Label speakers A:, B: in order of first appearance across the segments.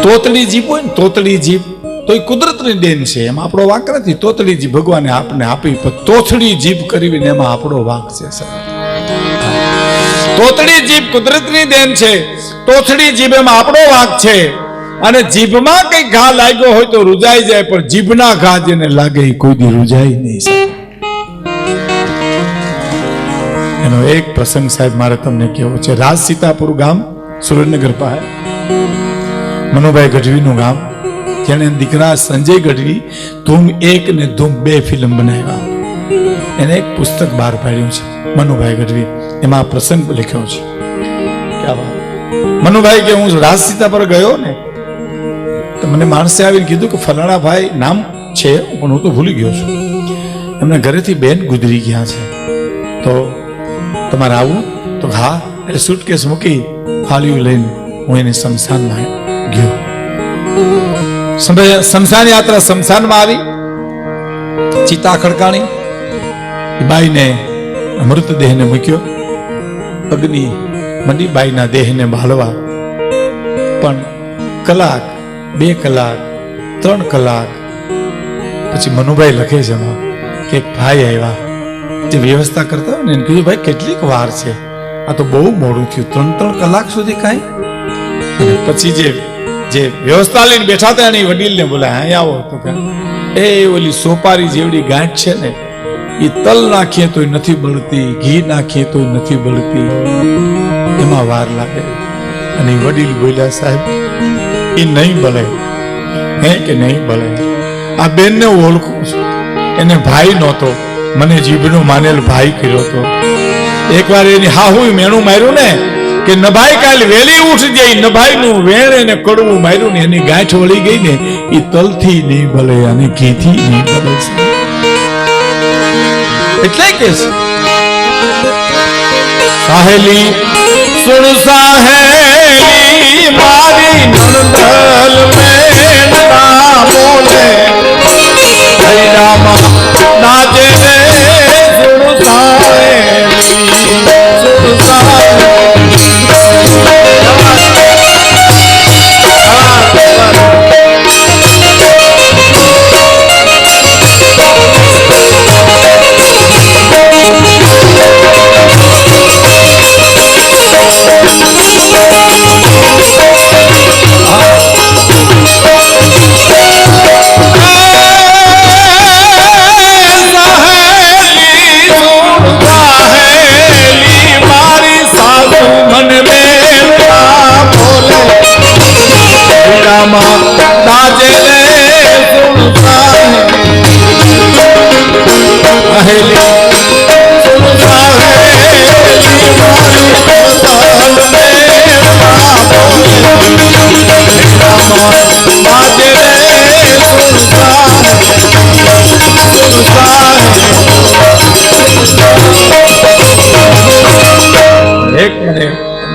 A: તોતડી જીભ હોય ને, તોતડી જીભ તો એ કુદરતની દેન છે, એમાં આપણો વાંક નથી. તોતડી જીભ ભગવાને આપને આપી, પણ તોથડી જીભ કરીને એમાં આપણો વાંક છે. તોતડી જીભ કુદરતની દેન છે, તોથડી જીભ એમાં આપણો વાંક છે. અને જીભમાં કઈ ઘા લાગ્યો હોય તો રૂજાઈ જાય, પણ જીભના ઘા જેને લાગે એ કોઈ દી રૂજાઈ નહીં. એનો એક પ્રસંગ સાહેબ મારે તમને કેવો છે. રાજ સીતાપુર ગામ સુરેન્દ્રનગર પાસે, મનુભાઈ ગઢવીનું ગામ. જેને દીકરા સંજય ગઢવી ધૂમ 1 ને ધૂમ 2 ફિલ્મ બનાવ્યા, એને એક પુસ્તક બહાર પાડ્યું છે મનુભાઈ ગઢવી. એમાં પ્રસંગ લખ્યો છે. ક્યાં વાત. મનુભાઈ કે હું રાજ સીતાપુર ગયો ને તો મને માણસે આવીને કીધું કે ફલાણા ભાઈ નામ છે, પણ હું તો ભૂલી ગયો છું. એમના ઘરેથી બેન ગુજરી ગયા છે, તો તમારે આવું? તો હા. એટલે સુટકેસ મૂકી ફાળિયું લઈને હું એને શમશાનમાં ગયો. શમશાન યાત્રા શમશાનમાં આવી, ચિતા ખડકાણી, બાઈને મૃતદેહને મૂક્યો, અગ્નિ મંડી બાઈના દેહને બાળવા. પણ કલાક, 2 કલાક, 3 કલાક પછી મનુભાઈ લખે છે એમાં કે એક ભાઈ આવ્યા જે વ્યવસ્થા કરતા હોય ને, એને કીધું ભાઈ કેટલીક વાર છે, આ તો બહુ મોડું થયું, 3 કલાક સુધી કાંઈ. પછી જે વ્યવસ્થા લઈને બેઠા હતા એની વડીલને બોલાય, અહીં આવો. તો કે એ ઓલી સોપારી જેવડી ગાંઠ છે ને, એ તલ નાખીએ તોય નથી બળતી, ઘી નાખીએ તોય નથી બળતી, એમાં વાર લાગે. અને વડીલ બોલ્યા, સાહેબ એ નહીં બળે. હે કે નહીં બળે? આ બેનને ઓળખું છું, એને ભાઈ નહોતો, મને જીભનો માનેલ ભાઈ કર્યો હતો. એકવાર એની હાહુએ મેણું માર્યું ને કે નભાઈ કાલ વેલી ઉઠ જાય, નભાઈનું વેણ એને કડવું માર્યું ને એની ગાંઠ વળી ગઈ ને, એ તલથી નહીં બળે અને ઘીથી નહીં બળે. એટલે કે સાહેલી સુણ સાહેલી મારી નંદલ મેના બોલે હૈરામાં નાચે રે. સુણ સાહેલી સુણ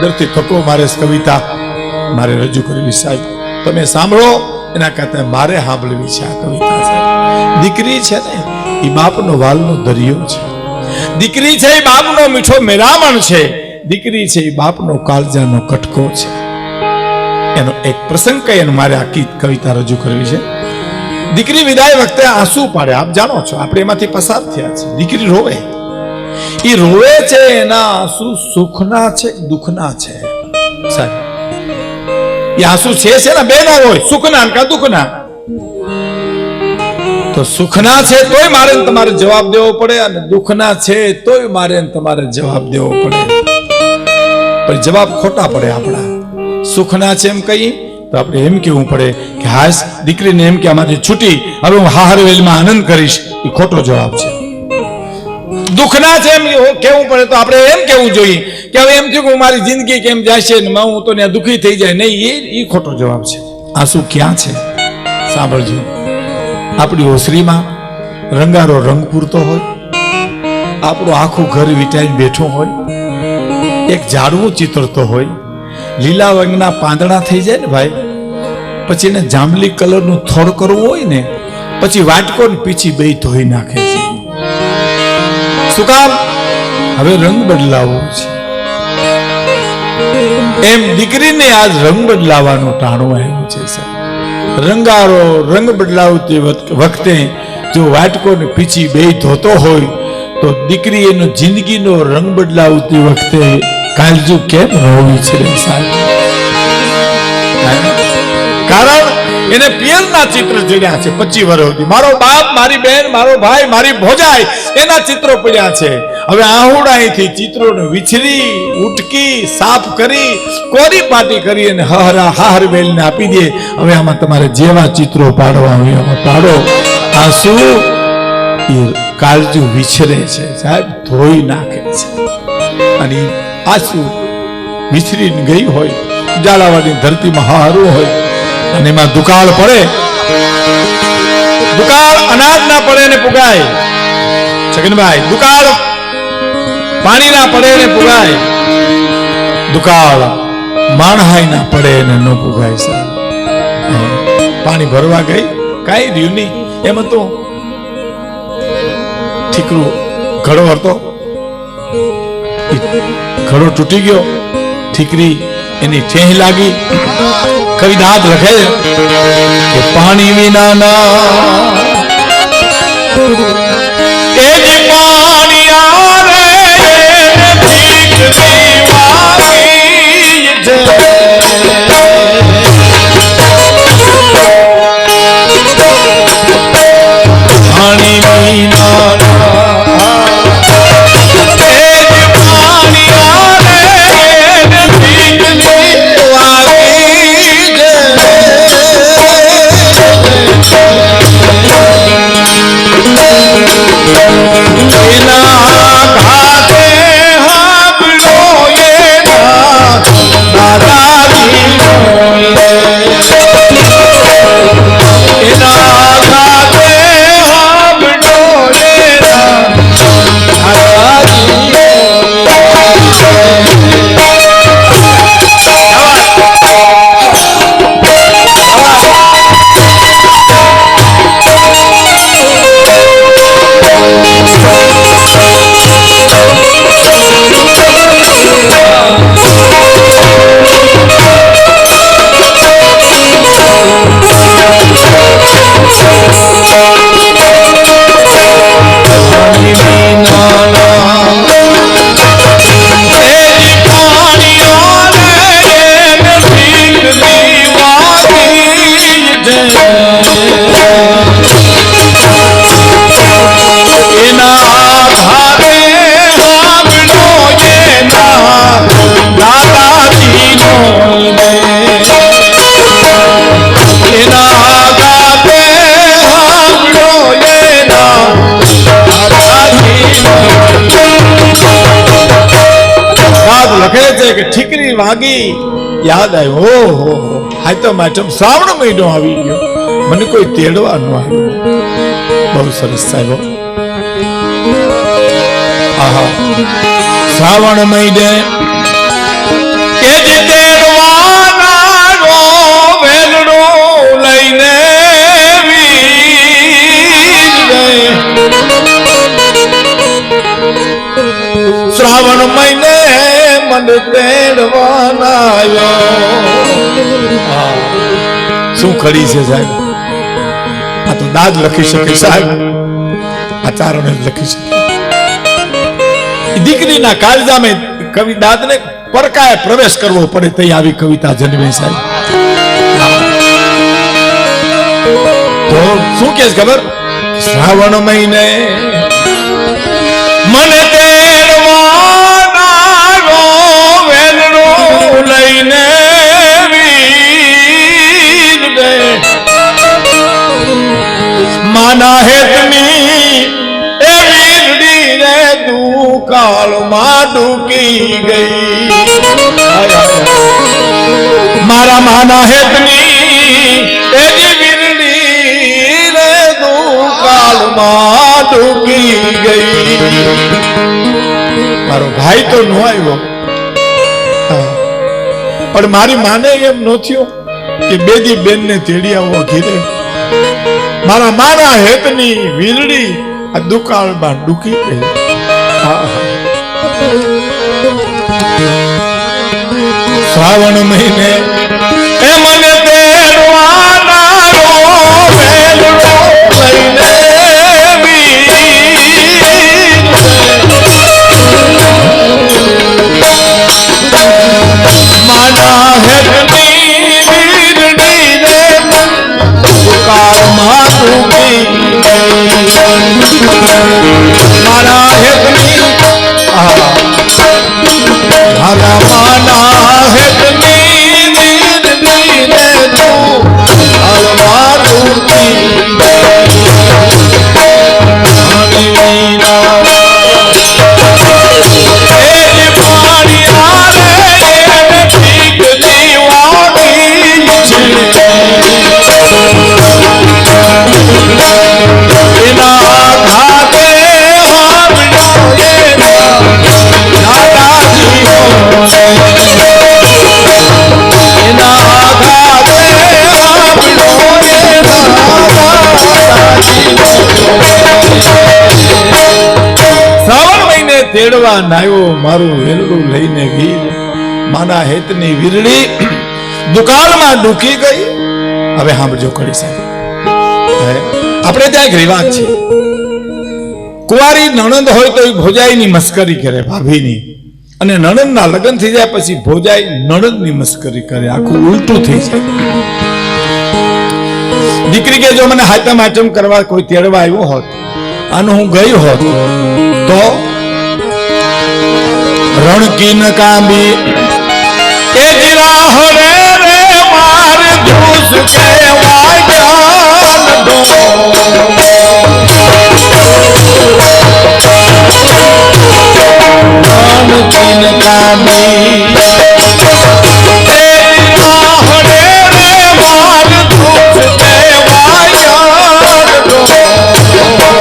A: અંદરથી થકો મારે કવિતા મારે રજૂ કરવી. સાહેબ તમે સાંભળો એના કરતા મારે સાંભળવી છે આ કવિતા. સાહેબ દીકરી છે ને એ બાપનો વાલનો દરિયો છે, દીકરી છે એ બાપનો મીઠો મેરામણ છે, દીકરી છે એ બાપનો કાળજાનો કટકો છે. એનો એક પ્રસંગ કઈ અને મારે આખી કવિતા રજૂ કરવી છે. દીકરી વિદાય વખતે આંસુ પાડે, આપ જાણો છો, આપણે એમાંથી પસાર થયા છે. દીકરી રોવે, એ રોવે છે, એના આંસુ સુખના છે દુઃખના છે. સાહેબ એ આંસુ છે ને બે ના હોય, સુખના કે દુઃખના. તો સુખના છે તોય મારે તમારે જવાબ દેવો પડે, અને દુઃખના છે તોય મારે તમારે જવાબ દેવો પડે. પણ જવાબ ખોટા પડે આપણા. સુખના છે એમ કહીએ તો આપણે એમ કેવું પડે કે હાસ દીકરીને એમ કે આમાંથી છૂટી હવે હું હાહરવેલમાં આનંદ કરીશ, એ ખોટો જવાબ છે. દુઃખના છે એમ કેવું પડે તો આપણે એમ કેવું જોઈએ કે હવે એમ થયું કે મારી જિંદગી કેમ જાય છે ને હું તો ત્યાં દુઃખી થઈ જાય. નહીં, એ ખોટો જવાબ છે. આંસુ ક્યાં છે સાંભળજો. આપણી ઓસરીમાં રંગારો રંગ પૂરતો હોય, આપણું આખું ઘર વીટાઈ બેઠું હોય, એક ઝાડવું ચિતરતો હોય, લીલા રંગના પાંદડા થઈ જાય ને ભાઈ, પછી એને જાંબલી કલરનું થોડ કરવું હોય ને, પછી વાટકો ને પીછી બે ધોઈ નાખે છે. શું કામ? હવે રંગ બદલાવો છે. એમ દીકરીને આજ રંગ બદલાવાનું ટાણું આવ્યું છે સાહેબ. રંગારો રંગ બદલાવતી વખતે જો વાટકોને પીછી બે ધોતો હોય તો દીકરી એનો જિંદગીનો રંગ બદલાવતી વખતે કાળજુ કેમ રોવી છે સાહેબ? કારણ એને પિયરના ચિત્ર ચડ્યા છે 25 વર્ષ સુધી. મારો બાપ, મારી બહેન, મારો ભાઈ, મારી ભોજાઈ, એના ચિત્રો પડ્યા છે. હવે આહુડાઈથી ચિત્રોને વિછરી ઉટકી સાફ કરી કોરી પાટી કરી અને હાહર વેલને આપી દે. હવે આમાં તમારે જેવા ચિત્રો પાડવા હોય એમાં પાડો. આ શું એ કાળજુ વિછરે છે સાહેબ, ધોઈ નાખે છે. અને આ શું વિછરીને ગઈ હોય, ઝાલાવાડી ધરતીમાં હારું હોય અને એમાં દુકાળ પડે, દુકાળ અનાજ ના પડે ને પુગાય છગનભાઈ, દુકાળ પાણી ના પડે ને પુગાય, દુકાળ માણહાઈ ના પડે ને ન પુગાય સાહેબ. પાણી ભરવા ગઈ, કઈ રહ્યું નહીં. એમાં તો ઠીકરું ઘડો હતો, ઘડો તૂટી ગયો, ઠીકરી એની ઠેહ લાગી. કવિ દાદ લખે કે પાણી વિનાના એ જ પાણી આરે ઠીકરી વાગી છે. પાણી વિનાના કે ઠીકરી વાગી, યાદ આવ્યો, ઓહો હા તો મેડમ શ્રાવણ મહિનો આવી ગયો, મને કોઈ તેડવા ન આવ્યું. બહુ સરસ સાહેબ. આહા, શ્રાવણ મહિને કે જ તેડવાના વેલડો લઈને શ્રાવણ મહિને મને તેડવાના. શું ખરી છે સાહેબ? આ તો દાદ લખી શકે સાહેબ, આ ચારણ જ લખી શકે. દીકરીના કાળજામાં કવિ દાદને પરકાએ પ્રવેશ કરવો પડે તો આવી કવિતા જન્મે સાહેબ. તો શું કે ખબર? શ્રાવણ મહિને મને લઈને માના હેતની એ વીરડી રે દુકાળમાં ડૂકી ગઈ. મારા માના હેતની એ વીરડી રે દુકાળમાં ડૂકી ગઈ. મારો ભાઈ તો ન આવ્યો, પણ મારી માને એમ ન થયો કે બેદી બેન ને તેડી આવો ઘીરે. મારા મારા હેતની વીરડી આ દુકાળમાં ડૂકી ગઈ. શ્રાવણ મહિને એ મને તેડવાના રોવેલડો લઈને માના હેઠની વીરડી રે દુકાળમાં ડૂબી મારા હેઠની મારા માના હેઠની વીરડી રે દુકાળમાં ડૂબી તેડવા નાયો મારું વેલડું લઈને ગઈ માના હેતની વીરડી દુકાળમાં ડૂકી ગઈ. હવે સાંભળજો કડી સાહેબ, આપણે ત્યાં એક રિવાજ છે, કુંવારી નણંદ હોય તો એ ભોજાઈની મસ્કરી કરે ભાભીની, અને નણંદના લગ્ન થઈ જાય પછી ભોજાઈ નણંદની મસ્કરી કરે, આખું ઉલટું થઈ જાય. દીકરી કે જો મને હાથમ હાચમ કરવા કોઈ તેડવા આવ્યો હોત અને હું ગઈ હોત તો રણકી ન કાંબી એ જીરા હરે રે માર ધૂસ કે વાગ્યાન ડો રણકી ન કાંબી એ જીરા હરે રે માર ધૂસ કે વાગ્યાન ડો હૈ મારે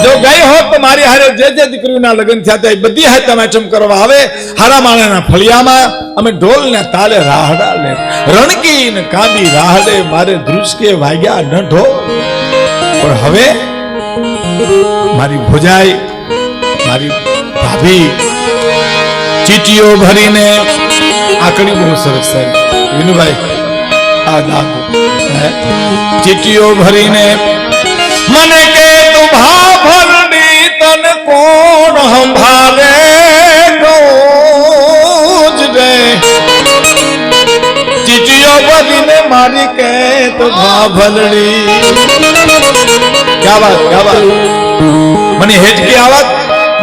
A: જો ગઈ હોત તો મારી હારે જે જે દીકરીઓના લગ્ન થયા હતા એ બધી હાથમ હાચમ કરવા આવે. હારા માણાના ફળિયામાં અમે ઢોલ ને તાલે રાહડા લે રણકી ને કાંદી રાહડે મારે ધ્રુસકે વાગ્યા ન ઢોલ. પણ હવે મારી ભોજાઈ મારી ભાભી ચીટીઓ ભરીને આકડી બહુ સરસ સાહેબ વિનુભાઈ આ દાદુ ચીટીઓ ભરીને મને કે તું ભાભરડી તન કોણ સંભાળે ગોજ રે ચીટીઓ ભરીને મારી કે તું ભાભરડી ક્યા વાત મને હેજકી આવત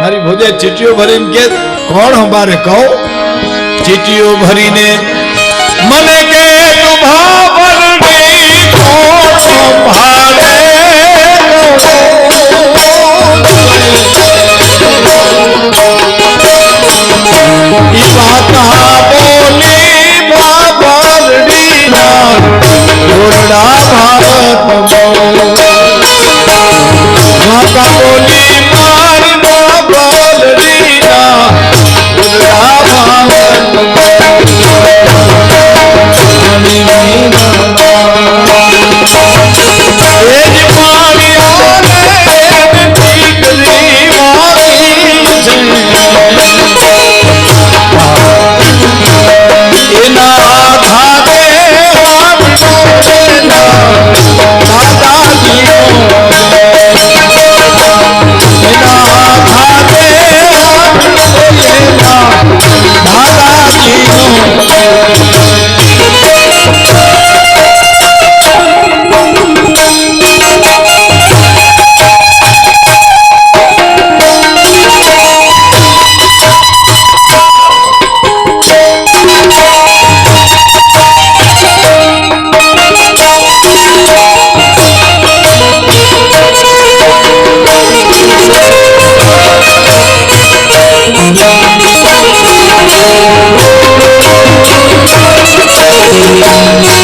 A: મારી ભોજે ચીટીઓ ભરીને કે કોણ હંભારે કહું ચીટીઓ ભરીને મને કે તું ભાભરડી કોણ સંભાળે ઈ વાતા બોલી ભાભરડી ના ઓરડા ભારત વાતા બોલી મારી ભાભરડી ના ઓરડા ભારત
B: Thank you.